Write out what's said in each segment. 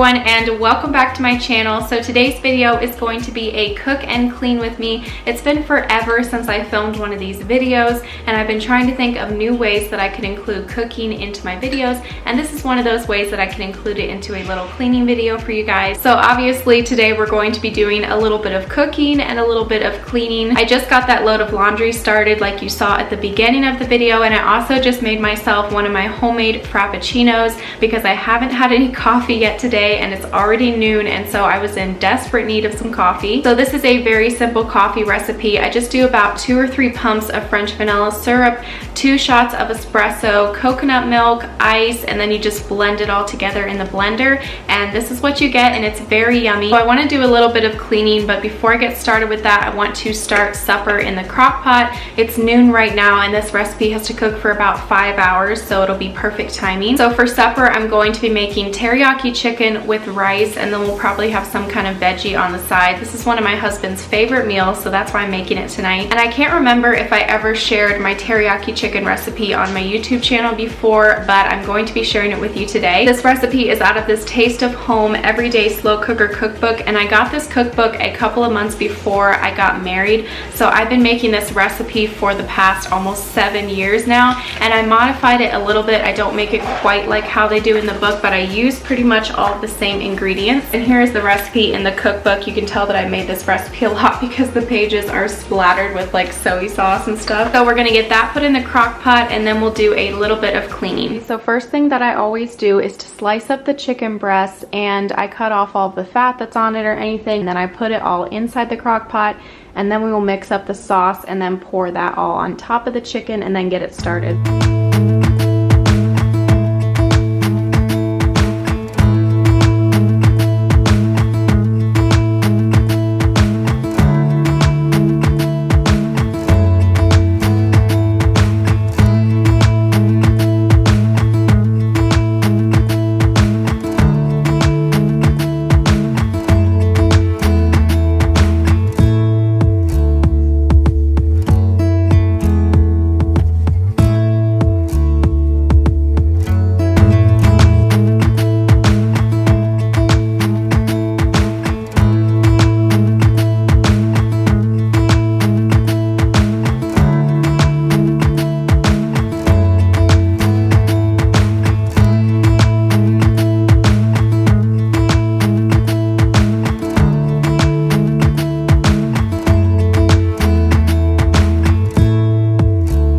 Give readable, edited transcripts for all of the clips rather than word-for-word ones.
everyone, and welcome back to my channel. So today's video is going to be a cook and clean with me. It's been forever since I filmed one of these videos, and I've been trying to think of new ways that I could include cooking into my videos, and this is one of those ways that I can include it into a little cleaning video for you guys. So obviously today we're going to be doing a little bit of cooking and a little bit of cleaning. I just got that load of laundry started like you saw at the beginning of the video, and I also just made myself one of my homemade frappuccinos because I haven't had any coffee yet today and it's already noon, and so I was in desperate need of some coffee. So this is a very simple coffee recipe. I just do about 2 or 3 pumps of French vanilla syrup, 2 shots of espresso, coconut milk, ice, and then you just blend it all together in the blender, and this is what you get, and it's very yummy. So I want to do a little bit of cleaning, but before I get started with that, I want to start supper in the crock pot. It's noon right now, and this recipe has to cook for about 5 hours, so it'll be perfect timing. So for supper, I'm going to be making teriyaki chicken with rice, and then we'll probably have some kind of veggie on the side. This is one of my husband's favorite meals, so that's why I'm making it tonight. And I can't remember if I ever shared my teriyaki chicken recipe on my YouTube channel before, but I'm going to be sharing it with you today. This recipe is out of this Taste of Home Everyday Slow Cooker cookbook, and I got this cookbook a couple of months before I got married, so I've been making this recipe for the past almost 7 years now, and I modified it a little bit. I don't make it quite like how they do in the book, but I use pretty much all of the same ingredients. And here is the recipe in the cookbook. You can tell that I made this recipe a lot because the pages are splattered with like soy sauce and stuff. So we're gonna get that put in the crock pot, and then we'll do a little bit of cleaning. So first thing that I always do is to slice up the chicken breast, and I cut off all the fat that's on it or anything, and then I put it all inside the crock pot, and then we will mix up the sauce and then pour that all on top of the chicken and then get it started.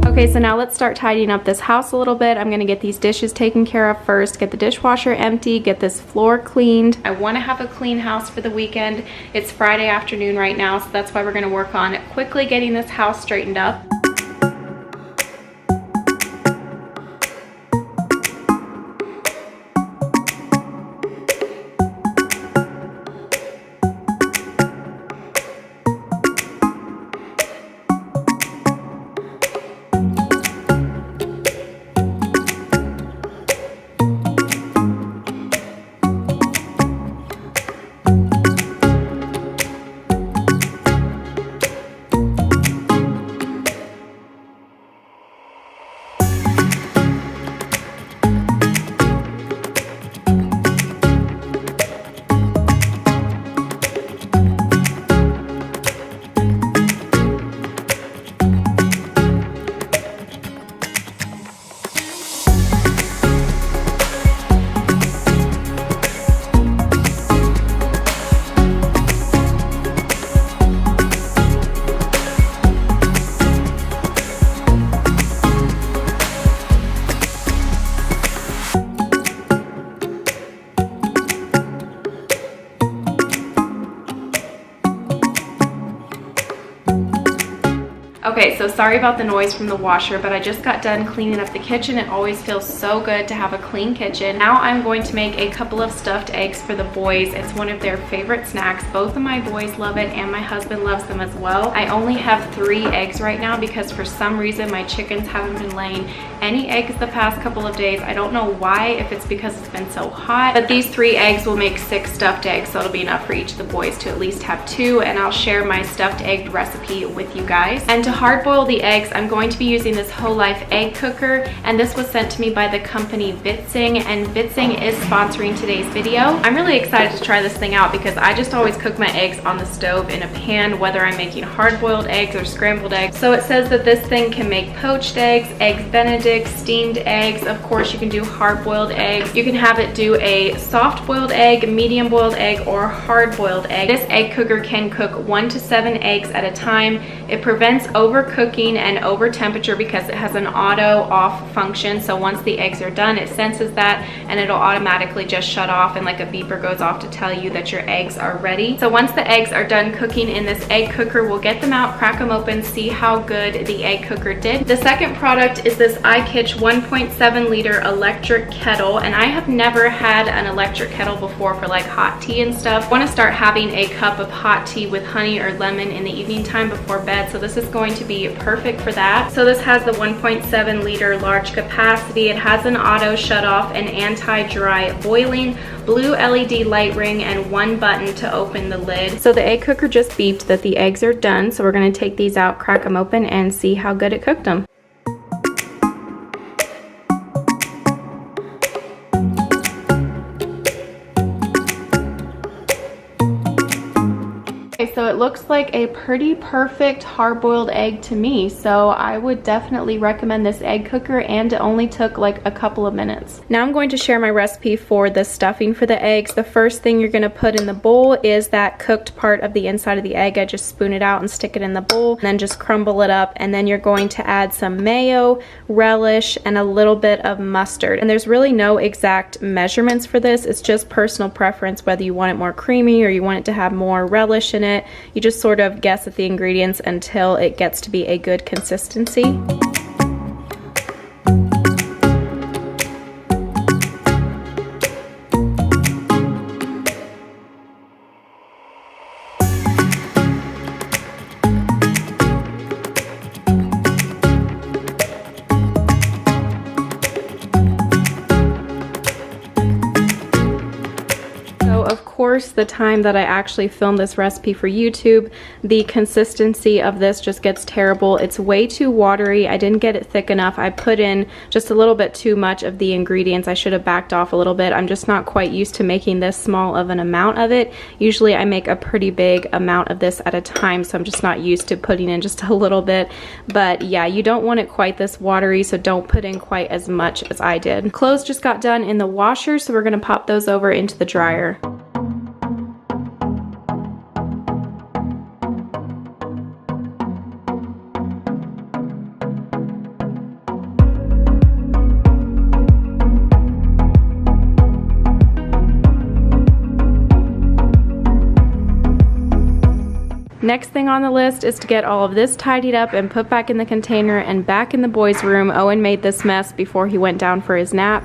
Okay, so now let's start tidying up this house a little bit. I'm gonna get these dishes taken care of first, get the dishwasher empty, get this floor cleaned. I wanna have a clean house for the weekend. It's Friday afternoon right now, so that's why we're gonna work on quickly getting this house straightened up. Okay, so sorry about the noise from the washer, but I just got done cleaning up the kitchen. It always feels so good to have a clean kitchen. Now I'm going to make a couple of stuffed eggs for the boys. It's one of their favorite snacks. Both of my boys love it and my husband loves them as well. I only have 3 eggs right now because for some reason my chickens haven't been laying any eggs the past couple of days. I don't know why, if it's because it's been so hot, but these 3 eggs will make 6 stuffed eggs, so it'll be enough for each of the boys to at least have 2, and I'll share my stuffed egg recipe with you guys. And to hard boil the eggs, I'm going to be using this Whole Life egg cooker, and this was sent to me by the company Vitsing, and Vitsing is sponsoring today's video. I'm really excited to try this thing out because I just always cook my eggs on the stove in a pan, whether I'm making hard boiled eggs or scrambled eggs. So it says that this thing can make poached eggs, eggs Benedict, steamed eggs. Of course, you can do hard boiled eggs. You can have it do a soft boiled egg, medium boiled egg, or hard boiled egg. This egg cooker can cook 1 to 7 eggs at a time. It prevents overcooking and over temperature because it has an auto off function. So once the eggs are done, it senses that and it'll automatically just shut off, and like a beeper goes off to tell you that your eggs are ready. So once the eggs are done cooking in this egg cooker, we'll get them out, crack them open, see how good the egg cooker did. The second product is this iKitchen 1.7 liter electric kettle, and I have never had an electric kettle before for like hot tea and stuff. I want to start having a cup of hot tea with honey or lemon in the evening time before bed, so this is going to be perfect for that. So this has the 1.7 liter large capacity. It has an auto shut off, an anti-dry boiling, blue LED light ring, and 1 button to open the lid. So the egg cooker just beeped that the eggs are done, so we're going to take these out, crack them open, and see how good it cooked them. So it looks like a pretty perfect hard-boiled egg to me, so I would definitely recommend this egg cooker, and it only took like a couple of minutes. Now I'm going to share my recipe for the stuffing for the eggs. The first thing you're going to put in the bowl is that cooked part of the inside of the egg. I just spoon it out and stick it in the bowl, and then just crumble it up, and then you're going to add some mayo, relish, and a little bit of mustard. And there's really no exact measurements for this. It's just personal preference, whether you want it more creamy or you want it to have more relish in it. You just sort of guess at the ingredients until it gets to be a good consistency. The time that I actually filmed this recipe for YouTube, the consistency of this just gets terrible. It's way too watery. I didn't get it thick enough. I put in just a little bit too much of the ingredients. I should have backed off a little bit. I'm just not quite used to making this small of an amount of it. Usually I make a pretty big amount of this at a time, so I'm just not used to putting in just a little bit. But yeah, you don't want it quite this watery, so don't put in quite as much as I did. Clothes just got done in the washer, so we're gonna pop those over into the dryer. Next thing on the list is to get all of this tidied up and put back in the container and back in the boys' room. Owen made this mess before he went down for his nap.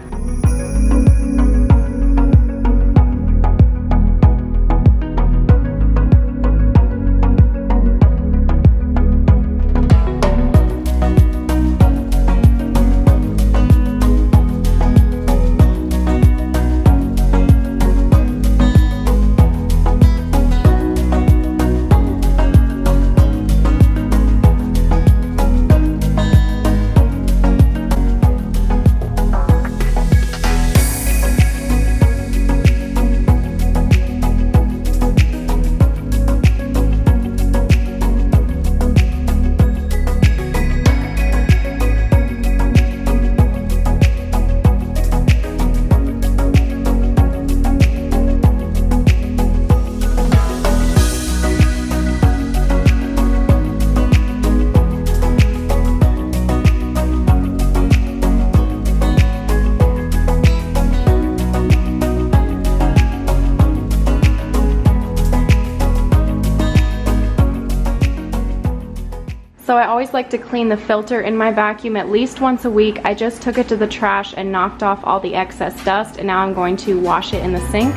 So I always like to clean the filter in my vacuum at least once a week. I just took it to the trash and knocked off all the excess dust, and now I'm going to wash it in the sink.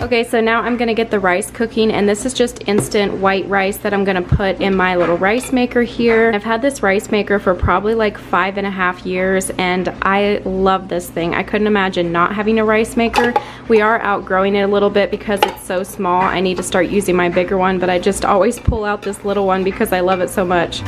Okay, so now I'm gonna get the rice cooking, and this is just instant white rice that I'm gonna put in my little rice maker here. I've had this rice maker for probably like 5.5 years, and I love this thing. I couldn't imagine not having a rice maker. We are outgrowing it a little bit because it's so small. I need to start using my bigger one, but I just always pull out this little one because I love it so much.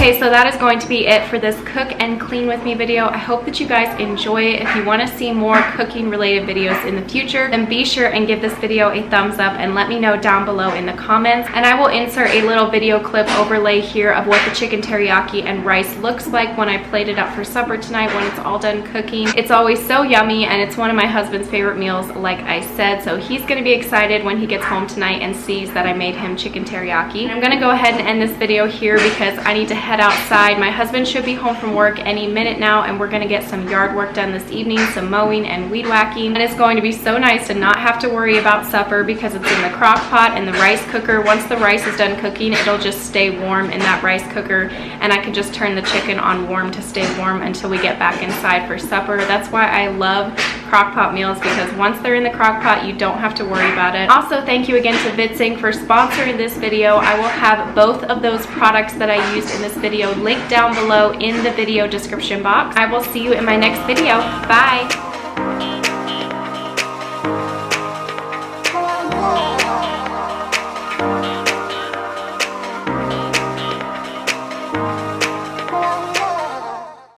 Okay, so that is going to be it for this cook and clean with me video. I hope that you guys enjoy it. If you want to see more cooking related videos in the future, then be sure and give this video a thumbs up and let me know down below in the comments. And I will insert a little video clip overlay here of what the chicken teriyaki and rice looks like when I plate it up for supper tonight when it's all done cooking. It's always so yummy, and it's one of my husband's favorite meals, like I said, so he's going to be excited when he gets home tonight and sees that I made him chicken teriyaki. And I'm going to go ahead and end this video here because I need to head outside. My husband should be home from work any minute now, and we're gonna get some yard work done this evening, some mowing and weed whacking. And it's going to be so nice to not have to worry about supper because it's in the crock pot and the rice cooker. Once the rice is done cooking, it'll just stay warm in that rice cooker, and I can just turn the chicken on warm to stay warm until we get back inside for supper. That's why I love crock pot meals, because once they're in the crock pot, you don't have to worry about it. Also, thank you again to VidSync for sponsoring this video. I will have both of those products that I used in this video linked down below in the video description box. I will see you in my next video. Bye!